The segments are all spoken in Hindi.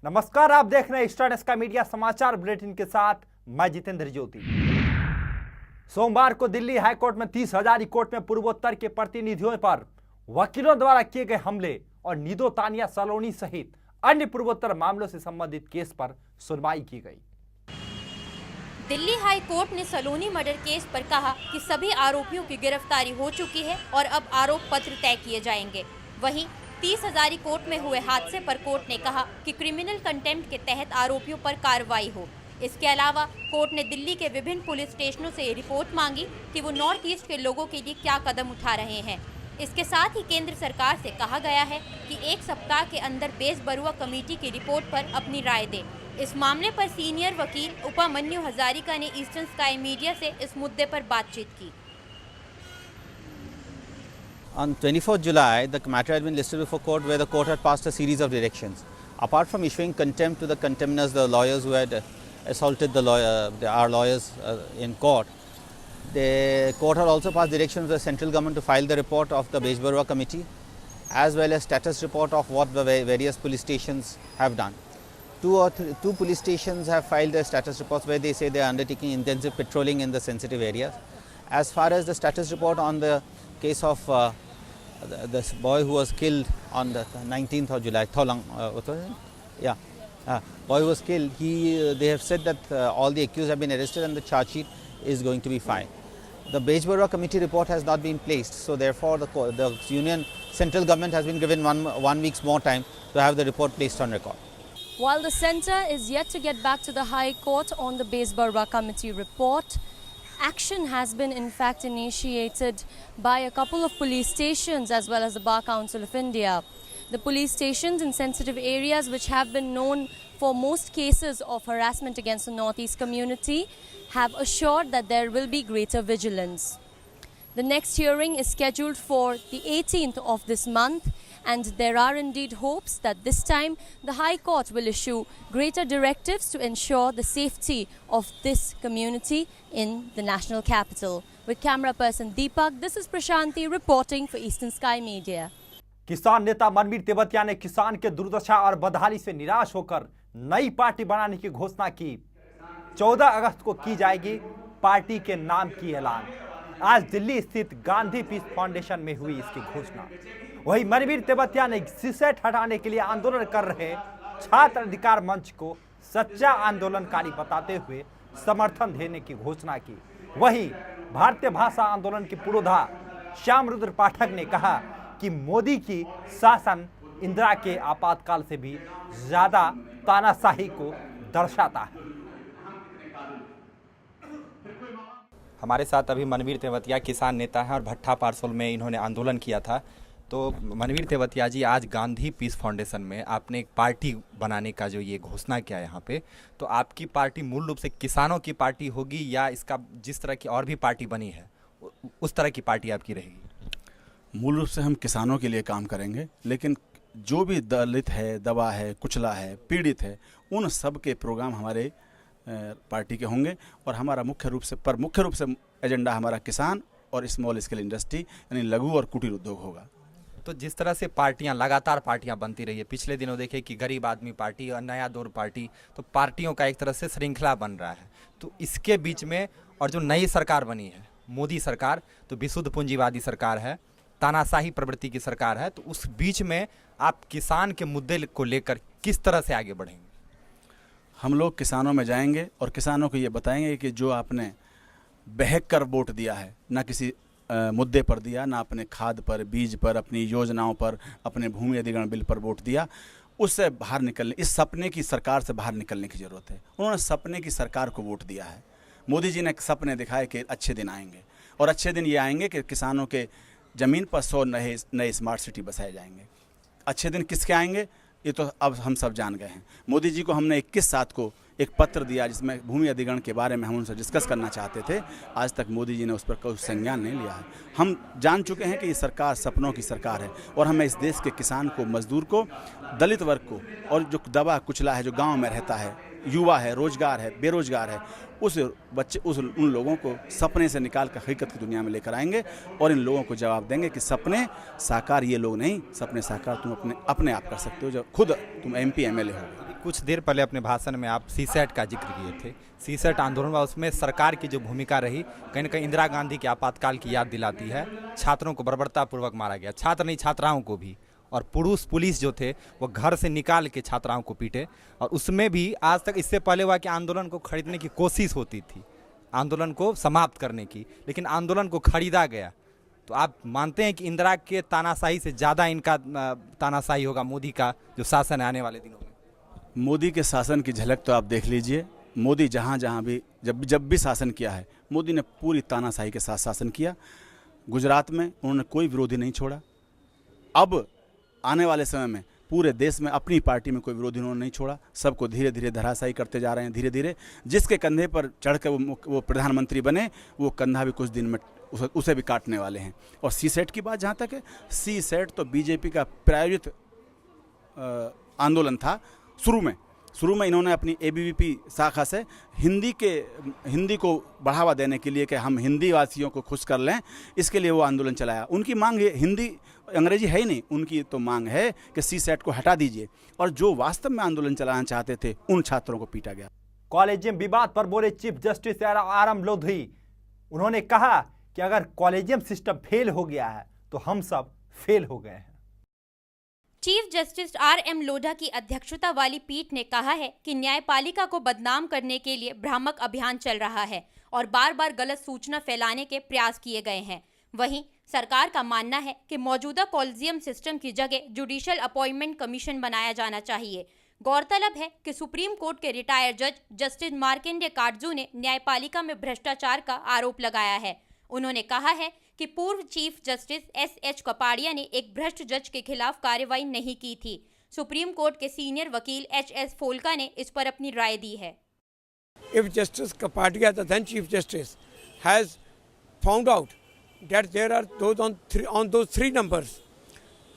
नमस्कार, आप देख रहे हैं स्टार का मीडिया समाचार बुलेटिन के साथ मैं जितेंद्र ज्योति। सोमवार को दिल्ली हाईकोर्ट में 30 हजारी कोर्ट में पूर्वोत्तर के प्रतिनिधियों पर वकीलों द्वारा किए गए हमले और नीदो तानिया सलोनी सहित अन्य पूर्वोत्तर मामलों से संबंधित केस पर सुनवाई की गई। दिल्ली हाई कोर्ट ने सलोनी मर्डर केस पर कहा कि सभी आरोपियों की गिरफ्तारी हो चुकी है और अब आरोप पत्र तय किए जाएंगे। वहीं 30 हजारी कोर्ट में हुए हादसे पर कोर्ट ने कहा कि क्रिमिनल कंटेम्प्ट के तहत आरोपियों पर कार्रवाई हो। इसके अलावा कोर्ट ने दिल्ली के विभिन्न पुलिस स्टेशनों से रिपोर्ट मांगी कि वो नॉर्थ ईस्ट के लोगों के लिए क्या कदम उठा रहे हैं। इसके साथ ही केंद्र सरकार से कहा गया है कि 1 सप्ताह के अंदर बेस बरुआ कमेटी की रिपोर्ट पर अपनी राय दे। इस मामले पर सीनियर वकील उपमन्यु हजारिका ने ईस्टर्न स्काई मीडिया से इस मुद्दे पर बातचीत की। On 24th July, the matter had been listed before court, where the court had passed a series of directions. Apart from issuing contempt to the contemners, the lawyers who had assaulted our lawyers in court, the court had also passed directions to the central government to file the report of the Besh Barua committee, as well as status report of what the various police stations have done. Two police stations have filed their status reports where they say they are undertaking intensive patrolling in the sensitive areas. As far as the status report on the case of this boy who was killed on the 19th of July, Tholang, boy who was killed, they have said that all the accused have been arrested and the charge sheet is going to be filed. The Besh Barua committee report has not been placed, so therefore the union central government has been given one week's more time to have the report placed on record. While the centre is yet to get back to the High Court on the Besh Barua committee report, action has been in fact initiated by a couple of police stations as well as the Bar Council of India. The police stations in sensitive areas which have been known for most cases of harassment against the Northeast community have assured that there will be greater vigilance. The next hearing is scheduled for the 18th of this month, and there are indeed hopes that this time the High Court will issue greater directives to ensure the safety of this community in the national capital. With camera person Deepak, this is Prashanti reporting for Eastern Sky Media. किसान नेता मनवीर तेवतिया ने किसान के दुर्दशा और बदहाली से निराश होकर नई पार्टी बनाने की घोषणा की। 14 अगस्त को की जाएगी पार्टी के नाम की ऐलान। आज दिल्ली स्थित गांधी पीस फाउंडेशन में हुई इसकी घोषणा। वहीं मनवीर तेवतिया ने सीसेट हटाने के लिए आंदोलन कर रहे छात्र अधिकार मंच को सच्चा आंदोलनकारी बताते हुए समर्थन देने की घोषणा की। वहीं भारतीय भाषा आंदोलन के पुरोधा श्याम रुद्र पाठक ने कहा कि मोदी की शासन इंदिरा के आपातकाल से भी ज्यादा तानाशाही को दर्शाता है। हमारे साथ अभी मनवीर तेवतिया किसान नेता हैं और भट्टा पार्सल में इन्होंने आंदोलन किया था। तो मनवीर तेवतिया जी, आज गांधी पीस फाउंडेशन में आपने एक पार्टी बनाने का जो ये घोषणा किया यहाँ पे, तो आपकी पार्टी मूल रूप से किसानों की पार्टी होगी या इसका जिस तरह की और भी पार्टी बनी है उस तरह की पार्टी आपकी रहेगी? मूल रूप से हम किसानों के लिए काम करेंगे, लेकिन जो भी दलित है, दबा है, कुचला है, पीड़ित है, उन सब के प्रोग्राम हमारे पार्टी के होंगे। और हमारा मुख्य रूप से एजेंडा हमारा किसान और स्मॉल स्केल इंडस्ट्री यानी लघु और कुटीर उद्योग होगा। तो जिस तरह से लगातार पार्टियां बनती रही है, पिछले दिनों देखे कि गरीब आदमी पार्टी और नया दौर पार्टी, तो पार्टियों का एक तरह से श्रृंखला बन रहा है। तो इसके बीच में और जो नई सरकार बनी है मोदी सरकार, तो विशुद्ध पूंजीवादी सरकार है, तानाशाही प्रवृत्ति की सरकार है, तो उस बीच में आप किसान के मुद्दे को लेकर किस तरह से आगे बढ़ेंगे? हम लोग किसानों में जाएंगे और किसानों को ये बताएंगे कि जो आपने बहक कर वोट दिया है, ना किसी मुद्दे पर दिया, ना अपने खाद पर, बीज पर, अपनी योजनाओं पर, अपने भूमि अधिग्रहण बिल पर वोट दिया, उससे बाहर निकलने, इस सपने की सरकार से बाहर निकलने की ज़रूरत है। उन्होंने सपने की सरकार को वोट दिया है। मोदी जी ने सपने दिखाए कि अच्छे दिन आएंगे, और अच्छे दिन ये आएंगे कि किसानों के ज़मीन पर 100 नए स्मार्ट सिटी बसाए जाएंगे। अच्छे दिन किसके आएंगे ये तो अब हम सब जान गए हैं। मोदी जी को हमने 21/7 को एक पत्र दिया जिसमें भूमि अधिग्रहण के बारे में हम उनसे डिस्कस करना चाहते थे। आज तक मोदी जी ने उस पर कोई संज्ञान नहीं लिया है। हम जान चुके हैं कि ये सरकार सपनों की सरकार है, और हमें इस देश के किसान को, मजदूर को, दलित वर्ग को, और जो दबा कुचला है, जो गाँव में रहता है, युवा है, रोजगार है, बेरोजगार है, उन लोगों को सपने से निकाल कर हकीकत की दुनिया में लेकर आएंगे, और इन लोगों को जवाब देंगे कि सपने साकार ये लोग नहीं, सपने साकार तुम अपने आप कर सकते हो जब खुद तुम MP MLA हो। कुछ देर पहले अपने भाषण में आप सीसेट का जिक्र किए थे। सीसेट आंदोलन व उसमें सरकार की जो भूमिका रही कहीं ना कहीं इंदिरा गांधी के आपातकाल की याद दिलाती है। छात्रों को बर्बरतापूर्वक मारा गया, छात्र नहीं छात्राओं को भी, और पुलिस जो थे वो घर से निकाल के छात्राओं को पीटे। और उसमें भी आज तक इससे पहले हुआ कि आंदोलन को खरीदने की कोशिश होती थी, आंदोलन को समाप्त करने की, लेकिन आंदोलन को खरीदा गया। तो आप मानते हैं कि इंदिरा के तानाशाही से ज़्यादा इनका तानाशाही होगा मोदी का जो शासन है आने वाले दिनों में? मोदी के शासन की झलक तो आप देख लीजिए। मोदी जहाँ भी जब भी शासन किया है, मोदी ने पूरी तानाशाही के साथ शासन किया। गुजरात में उन्होंने कोई विरोधी नहीं छोड़ा। अब आने वाले समय में पूरे देश में अपनी पार्टी में कोई विरोधी उन्होंने नहीं छोड़ा। सबको धीरे धीरे धराशायी करते जा रहे हैं। धीरे धीरे जिसके कंधे पर चढ़कर वो प्रधानमंत्री बने, वो कंधा भी कुछ दिन में उसे भी काटने वाले हैं। और सीसेट की बात जहाँ तक है, सीसेट तो बीजेपी का प्रायोजित आंदोलन था। शुरू में इन्होंने अपनी एबीवीपी शाखा से हिंदी को बढ़ावा देने के लिए कि हम हिंदी वासियों को खुश कर लें, इसके लिए वो आंदोलन चलाया। उनकी मांग हिंदी अंग्रेजी है ही नहीं, उनकी तो मांग है कि सीसेट को हटा दीजिए। और जो वास्तव में आंदोलन चलाना चाहते थे, उन छात्रों को पीटा गया। कॉलेजियम विवाद पर बोले चीफ जस्टिस RM लोधी। उन्होंने कहा कि अगर कॉलेजियम सिस्टम फेल हो गया है तो हम सब फेल हो गए हैं। चीफ जस्टिस RM लोढ़ा की अध्यक्षता वाली पीठ ने कहा है कि न्यायपालिका को बदनाम करने के लिए भ्रामक अभियान चल रहा है और बार बार गलत सूचना फैलाने के प्रयास किए गए हैं। वहीं सरकार का मानना है कि मौजूदा कॉलेजियम सिस्टम की जगह जुडिशियल अपॉइंटमेंट कमीशन बनाया जाना चाहिए। गौरतलब है कि सुप्रीम कोर्ट के रिटायर्ड जज जस्टिस मार्कंडेय काटजू ने न्यायपालिका में भ्रष्टाचार का आरोप लगाया है। उन्होंने कहा है कि पूर्व चीफ जस्टिस SH कपाड़िया ने एक भ्रष्ट जज के खिलाफ कार्रवाई नहीं की थी। सुप्रीम कोर्ट के सीनियर वकील HS फोल्का ने इस पर अपनी राय दी है। If Justice Kapadia, the then Chief Justice, has found out that there are on those three numbers,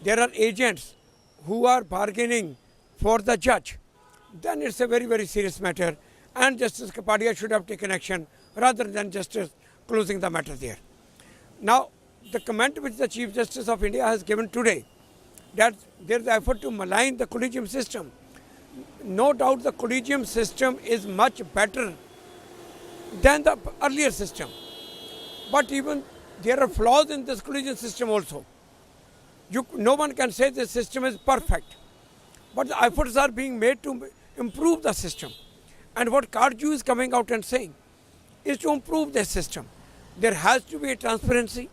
there are agents who are bargaining for the judge, then it's a very, very serious matter, and Justice Kapadia should have taken action rather than just closing the matter there. Now, the comment which the Chief Justice of India has given today, that there is an effort to malign the collegium system. No doubt the collegium system is much better than the earlier system. But even there are flaws in this collegium system also. No one can say the system is perfect. But the efforts are being made to improve the system. And what Kaarju is coming out and saying is to improve the system. There has to be a transparency.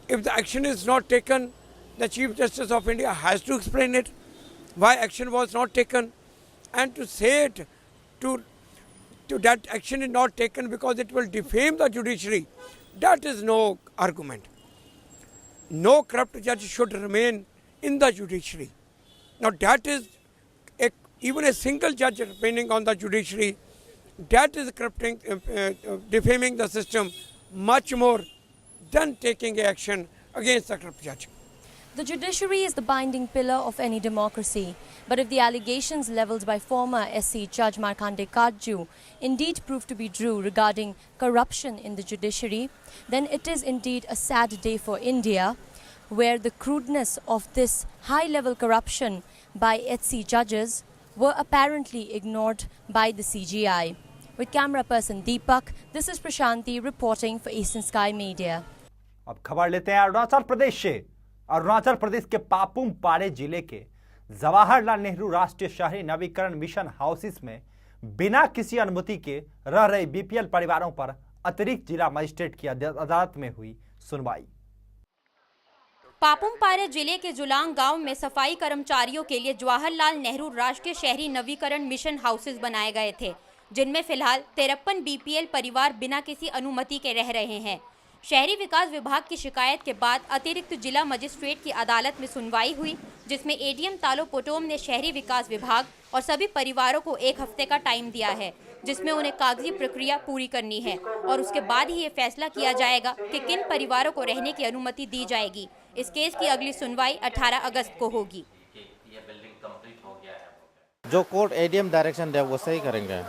If the action is not taken, the Chief Justice of India has to explain it, why action was not taken, and to say it, to that action is not taken because it will defame the judiciary, that is no argument. No corrupt judge should remain in the judiciary. Now that is, even a single judge remaining on the judiciary, that is corrupting, defaming the system much more than taking action against the corrupt judge. The judiciary is the binding pillar of any democracy. But if the allegations levelled by former SC Judge Markandey Kaarju indeed prove to be true regarding corruption in the judiciary, then it is indeed a sad day for India, where the crudeness of this high-level corruption by SC judges were apparently ignored by the CGI. With camera person Deepak, this is Prashanti reporting for Eastern Sky Media. अब खबर लेते हैं अरुणाचल प्रदेश से। अरुणाचल प्रदेश के पापुम पारे जिले के जवाहरलाल नेहरू राष्ट्रीय शहरी नवीकरण मिशन हाउसेस में बिना किसी अनुमति के रह रहे BPL परिवारों पर अतिरिक्त जिला मजिस्ट्रेट की अदालत में हुई सुनवाई। पापुम पारे जिले के जुलांग गांव में सफाई कर्मचारियों के लिए जवाहरलाल नेहरू राष्ट्रीय शहरी नवीकरण मिशन हाउसेस बनाए गए थे, जिनमें फिलहाल 53 BPL परिवार बिना किसी अनुमति के रह रहे हैं। शहरी विकास विभाग की शिकायत के बाद अतिरिक्त जिला मजिस्ट्रेट की अदालत में सुनवाई हुई, जिसमें ADM तालो पोटोम ने शहरी विकास विभाग और सभी परिवारों को 1 हफ्ते का टाइम दिया है, जिसमें उन्हें कागजी प्रक्रिया पूरी करनी है और उसके बाद ही ये फैसला किया जाएगा कि किन परिवारों को रहने की अनुमति दी जाएगी। इस केस की अगली सुनवाई 18 अगस्त को होगी। जो कोर्ट ADM डायरेक्शन दे वो सही करेंगे।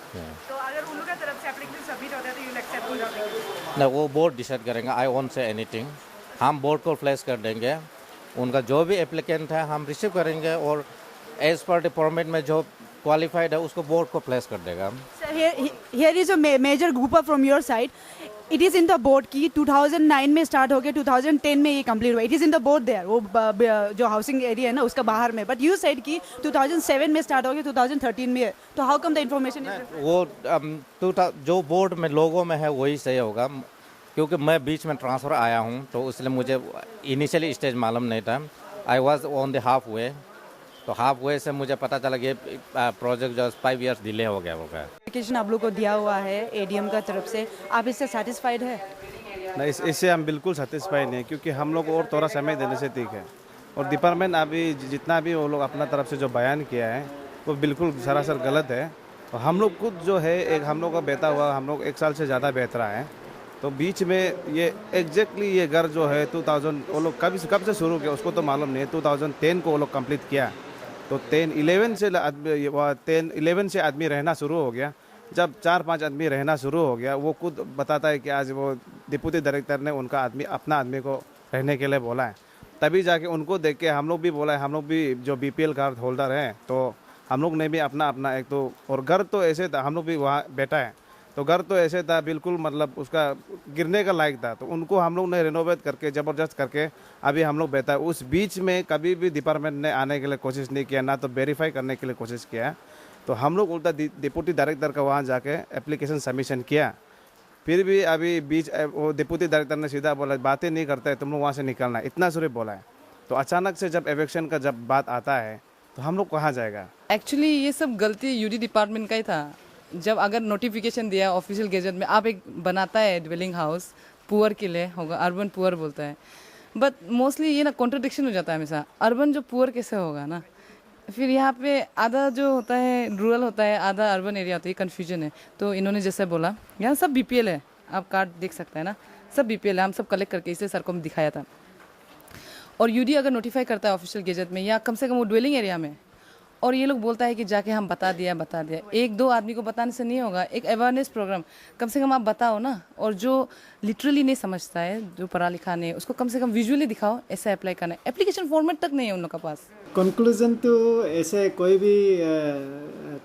तो अगर उन लोगों की तरफ से एप्लीकेशन सबमिट होता है तो you will accept the application? ना, वो बोर्ड डिसाइड करेंगे। I won't say anything. हम बोर्ड को फ्लैश कर देंगे, उनका जो भी एप्लीकेंट है हम रिसीव करेंगे और एज पर डिपार्टमेंट में जो क्वालिफाइड है उसको बोर्ड को प्लेस कर देगा। Sir, here is a major group from your side. It is in the board की 2009 में स्टार्ट हो गया, 2010 में ये कंप्लीट हुआ. It is in the board there. वो जो हाउसिंग एरिया है ना उसका बाहर में. But you said कि 2007 में स्टार्ट हो गया, 2013 में है. तो how come the information is different? वो जो बोर्ड में लोगों में है वही सही होगा, क्योंकि मैं बीच में ट्रांसफ़र आया हूँ तो इसलिए मुझे इनिशियली स्टेज मालूम नहीं था. I was on the half way, तो हाफ वे से मुझे पता चला कि प्रोजेक्ट जो 5 इयर्स डिले हो गया होगा. एप्लीकेशन आप लोग को दिया हुआ है एडीएम का तरफ से, आप इससे सेटिस्फाइड है? नहीं, इससे हम बिल्कुल सेटिस्फाइड नहीं, क्योंकि हम लोग और थोड़ा समय देने से ठीक है. और डिपार्टमेंट अभी जितना भी वो लोग अपना तरफ से जो बयान किया है वो बिल्कुल सरासर गलत है. और हम लोग खुद जो है एक हम लोग का बेहता हुआ हम लोग 1 साल से ज़्यादा बेहतर है. तो बीच में ये एग्जैक्टली ये घर जो है 2000 वो लोग कब से शुरू किया उसको तो मालूम नहीं है. 2010 को वो लोग कंप्लीट किया, तो 11 से आदमी रहना शुरू हो गया. जब 4-5 आदमी रहना शुरू हो गया, वो खुद बताता है कि आज वो डिप्टी डायरेक्टर ने उनका अपना आदमी को रहने के लिए बोला है. तभी जाके उनको देख के हम लोग भी बोला है, हम लोग भी जो बीपीएल कार्ड होल्डर हैं तो हम लोग ने भी अपना एक तो, और घर तो ऐसे था, हम लोग भी वहाँ बैठा है तो घर तो ऐसे था बिल्कुल मतलब उसका गिरने का लायक था. तो उनको हम लोग ने रिनोवेट करके ज़बरदस्त करके अभी हम लोग बैठा है. उस बीच में कभी भी डिपार्टमेंट ने आने के लिए कोशिश नहीं किया, ना तो वेरीफाई करने के लिए कोशिश किया. तो हम लोग उल्टा डिप्टी डायरेक्टर का वहाँ जाके एप्लीकेशन सबमिशन किया. फिर भी अभी बीच वो डिप्टी डायरेक्टर ने सीधा बोला बातें नहीं करता है, तुम लोग वहाँ से निकलना, इतना सिर्फ बोला है. तो अचानक से जब एविक्शन का जब बात आता है तो हम लोग कहाँ जाएगा. एक्चुअली ये सब गलती यूडी डिपार्टमेंट का ही था. जब अगर नोटिफिकेशन दिया ऑफिशियल गेजेट में, आप एक बनाता है ड्वेलिंग हाउस पुअर के लिए होगा, अर्बन पुअर बोलता है, बट मोस्टली ये ना कॉन्ट्रडिक्शन हो जाता है हमेशा. अर्बन जो पुअर कैसे होगा ना, फिर यहाँ पे आधा जो होता है रूरल होता है, आधा अर्बन एरिया होता है, कन्फ्यूजन है. तो इन्होंने जैसे बोला यहाँ सब बीपीएल है, आप कार्ड देख सकते हैं ना, सब बीपीएल है. हम सब कलेक्ट करके इसे सर को दिखाया था. और यूडी अगर नोटिफाई करता है ऑफिशियल गेजेट में या कम से कम वो ड्वेलिंग एरिया में, और ये लोग बोलता है कि जाके हम बता दिया, 1-2 आदमी को बताने से नहीं होगा. एक अवेयरनेस प्रोग्राम कम से कम आप बताओ ना. और जो लिटरली नहीं समझता है, जो पढ़ा लिखा नहीं, उसको कम से कम विजुअली दिखाओ ऐसा अप्लाई करना है. एप्लीकेशन फॉर्मेट तक नहीं है उन लोग के पास. कंक्लूजन तो ऐसे कोई भी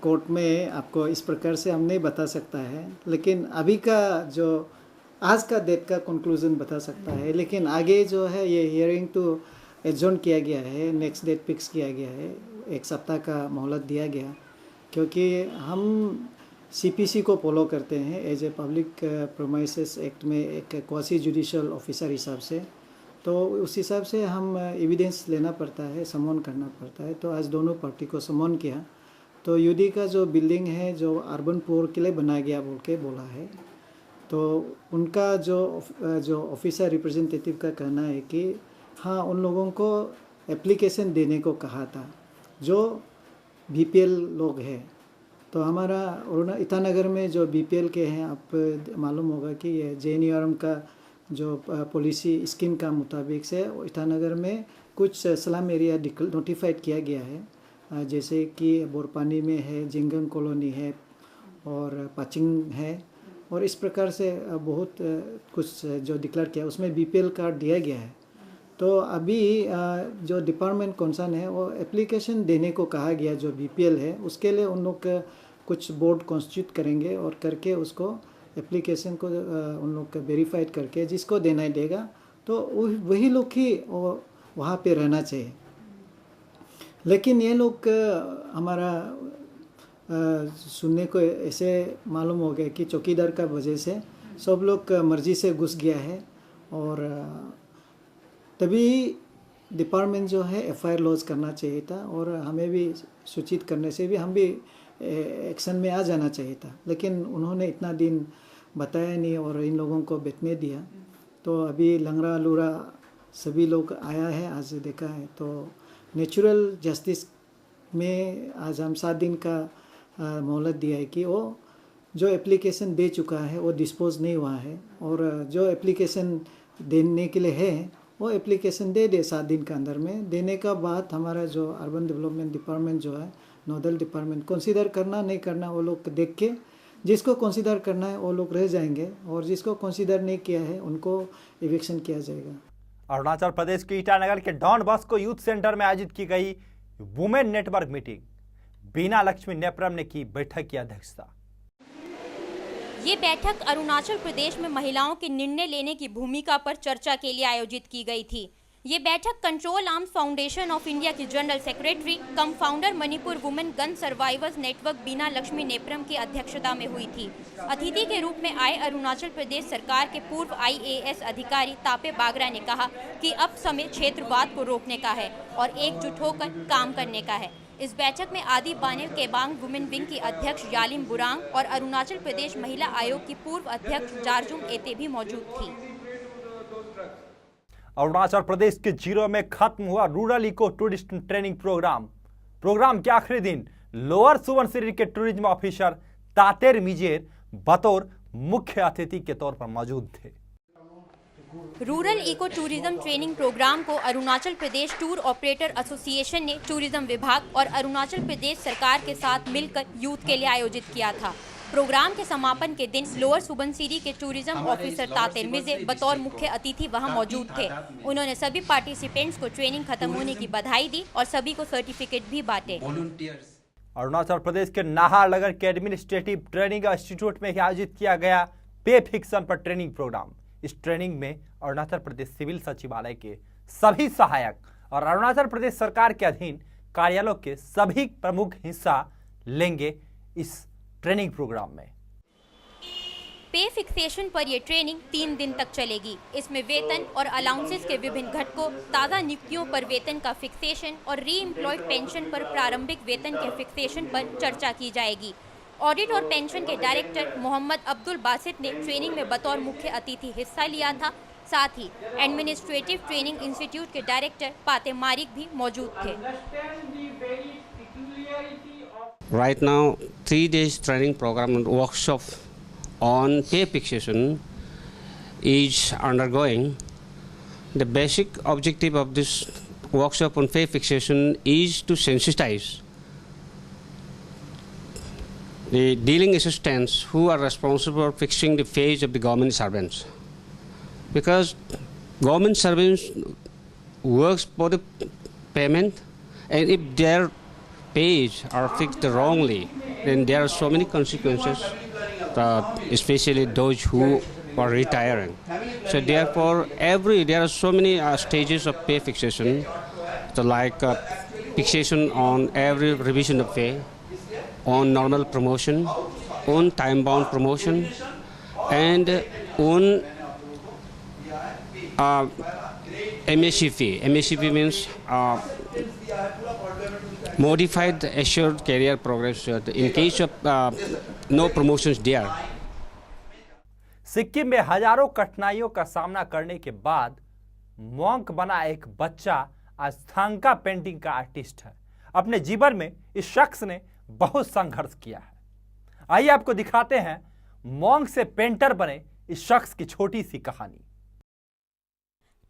कोर्ट में आपको इस प्रकार से हम नहीं बता सकता है, लेकिन अभी का जो आज का डेट का कंक्लूजन बता सकता है. लेकिन आगे जो है ये हियरिंग तो एडजॉर्न किया गया है, नेक्स्ट डेट फिक्स किया गया है, 1 सप्ताह का मोहलत दिया गया, क्योंकि हम सीपीसी को फॉलो करते हैं एज ए पब्लिक प्रोमाइसेस एक्ट में एक क्वासी जुडिशियल ऑफिसर हिसाब से. तो उस हिसाब से हम एविडेंस लेना पड़ता है, समन करना पड़ता है. तो आज दोनों पार्टी को समन किया. तो यूडी का जो बिल्डिंग है जो अर्बन पुअर के लिए बनाया गया बोल के बोला है, तो उनका जो ऑफिसर रिप्रेजेंटेटिव का कहना है कि हाँ उन लोगों को एप्लीकेशन देने को कहा था जो बीपीएल लोग हैं. तो हमारा ईटानगर में जो बीपीएल के हैं, आप मालूम होगा कि ये जेएनयूआरएम का जो पॉलिसी स्कीम का मुताबिक से ईटानगर में कुछ स्लम एरिया नोटिफाइड किया गया है, जैसे कि बोरपानी में है, जिंगंग कॉलोनी है और पाचिंग है. और इस प्रकार से बहुत कुछ जो डिक्लेयर किया उसमें बीपीएल कार्ड दिया गया है. तो अभी जो डिपार्टमेंट कंसर्न है वो एप्लीकेशन देने को कहा गया जो बीपीएल है, उसके लिए उन लोग कुछ बोर्ड कॉन्स्टिट्यूट करेंगे और करके उसको एप्लीकेशन को उन लोग वेरीफाइड करके जिसको देना देगा तो वही लोग ही वहाँ पे रहना चाहिए. लेकिन ये लोग हमारा सुनने को ऐसे मालूम हो गया कि चौकीदार का वजह से सब लोग मर्जी से घुस गया है. और तभी डिपार्टमेंट जो है एफआईआर लॉन्च करना चाहिए था और हमें भी सूचित करने से भी हम भी एक्शन में आ जाना चाहिए था. लेकिन उन्होंने इतना दिन बताया नहीं और इन लोगों को बैठने दिया. तो अभी लंगड़ा लूरा सभी लोग आया है, आज देखा है. तो नेचुरल जस्टिस में आज हम 7 दिन का मोहलत दिया है कि वो जो एप्लीकेशन दे चुका है वो डिस्पोज नहीं हुआ है, और जो एप्लीकेशन देने के लिए है वो एप्लीकेशन दे 7 दिन के अंदर में. देने का बाद हमारा जो अर्बन डेवलपमेंट डिपार्टमेंट जो है नोडल डिपार्टमेंट कंसीडर करना नहीं करना वो लोग देख के, जिसको कंसीडर करना है वो लोग रह जाएंगे और जिसको कंसीडर नहीं किया है उनको इविक्शन किया जाएगा. अरुणाचल प्रदेश के ईटानगर के डॉन बॉस्को यूथ सेंटर में आयोजित की गई वुमेन नेटवर्क मीटिंग। बीना लक्ष्मी नेप्रम ने की बैठक की अध्यक्षता। ये बैठक अरुणाचल प्रदेश में महिलाओं के निर्णय लेने की भूमिका पर चर्चा के लिए आयोजित की गई थी। ये बैठक control arms foundation of India की general secretary cum founder Manipur women gun survivors network Bina Lakshmi Nepram की अध्यक्षता में हुई थी। अतिथि के रूप में आए अरुणाचल प्रदेश सरकार के पूर्व IAS अधिकारी तापे बागरा ने कहा कि अब समय क्षेत्रवाद को रोकने का है और एकजुट होकर काम करने का है। इस बैठक में आदि बाने केबांग वुमेन विंग की अध्यक्ष यालिम बुरांग और अरुणाचल प्रदेश महिला आयोग की पूर्व अध्यक्ष जारजुंग एते भी मौजूद थी। अरुणाचल प्रदेश के जीरो में खत्म हुआ rural eco tourist training programme के आखिरी दिन लोअर सुबनसिरी के टूरिज्म ऑफिसर तातेर मिजेर बतौर मुख्य अतिथि के तौर पर मौजूद थे। Rural eco tourism training programme को Arunachal Pradesh tour operator association ने टूरिज्म विभाग और अरुणाचल प्रदेश सरकार के साथ मिलकर यूथ के लिए आयोजित किया था। प्रोग्राम के समापन के दिन लोअर सुबनसिरी के टूरिज्म ऑफिसर तातेर मिजे बतौर मुख्य अतिथि वहां मौजूद थे। उन्होंने सभी पार्टिसिपेंट्स को ट्रेनिंग खत्म होने की बधाई दी और सभी को सर्टिफिकेट भी बांटे। अरुणाचल प्रदेश के नाहरलगुन के एडमिनिस्ट्रेटिव ट्रेनिंग इंस्टीट्यूट में आयोजित किया गया पे फिक्शन पर ट्रेनिंग प्रोग्राम। इस ट्रेनिंग में अरुणाचल प्रदेश सिविल सचिवालय के सभी सहायक और अरुणाचल प्रदेश सरकार के अधीन कार्यालयों के सभी प्रमुख हिस्सा लेंगे। इस ट्रेनिंग प्रोग्राम में पे फिक्सेशन पर यह ट्रेनिंग 3 दिन तक चलेगी। इसमें वेतन और अलाउंसेस के विभिन्न घटकों, ताज़ा नियुक्तियों पर वेतन का फिक्सेशन और री एम्प्लॉयड पेंशन पर प्रारंभिक वेतन के फिक्सेशन पर चर्चा की जाएगी। ऑडिट और पेंशन के डायरेक्टर मोहम्मद अब्दुल बासित ने ट्रेनिंग में बतौर मुख्य अतिथि हिस्सा लिया था। साथ ही एडमिनिस्ट्रेटिव ट्रेनिंग इंस्टीट्यूट के डायरेक्टर पाते मारिक भी मौजूद थे। Right now, 3 days training program and workshop on pay fixation is undergoing. The basic objective of this workshop on pay fixation is to sensitize the dealing assistants who are responsible for fixing the pays of the government servants. Because government servants works for the payment, and if their pays are fixed wrongly, then there are so many consequences, especially those who are retiring. So therefore, there are so many stages of pay fixation, so like fixation on every revision of pay, on normal promotion, on time-bound promotion, and on MACP. MACP means Modified Assured Career Progress in case of no promotions there. Sikkim में हजारों कठिनाइयों का सामना करने के बाद मॉन्क बना एक बच्चा आज थांका पेंटिंग का आर्टिस्ट है। अपने जीवन में इस शख्स ने बहुत संघर्ष किया है। आइए आपको दिखाते हैं मॉन्क से पेंटर बने इस शख्स की छोटी सी कहानी।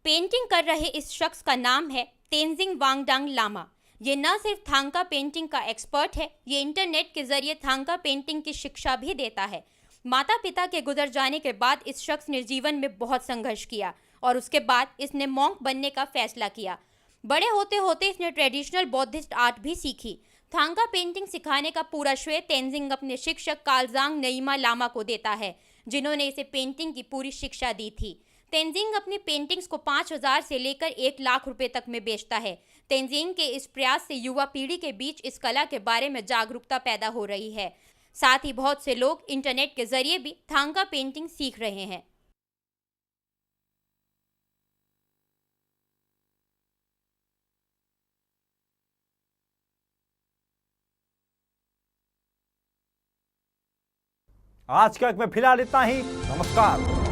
पेंटिंग कर रहे इस शख्स का नाम है तेंजिंग वांगडांग लामा। ये न सिर्फ थांका पेंटिंग का एक्सपर्ट है, ये इंटरनेट के जरिए थांका पेंटिंग की शिक्षा भी देता है। माता पिता के गुजर जाने के बाद इस शख्स ने जीवन में बहुत संघर्ष किया और उसके बाद इसने मॉन्क बनने का फैसला किया। बड़े होते होते इसने ट्रेडिशनल बौद्धिस्ट आर्ट भी सीखी। थांका पेंटिंग सिखाने का पूरा श्रेय तेंजिंग अपने शिक्षक कालजांग नईमा लामा को देता है, जिन्होंने इसे पेंटिंग की पूरी शिक्षा दी थी। तेंजिंग अपनी पेंटिंग्स को 5,000 से लेकर 1 लाख रुपए तक में बेचता है। तेंजिंग के इस प्रयास से युवा पीढ़ी के बीच इस कला के बारे में जागरूकता पैदा हो रही है। साथ ही बहुत से लोग इंटरनेट के जरिए भी थांका पेंटिंग सीख रहे हैं। आज का में फिलहाल इतना ही। नमस्कार।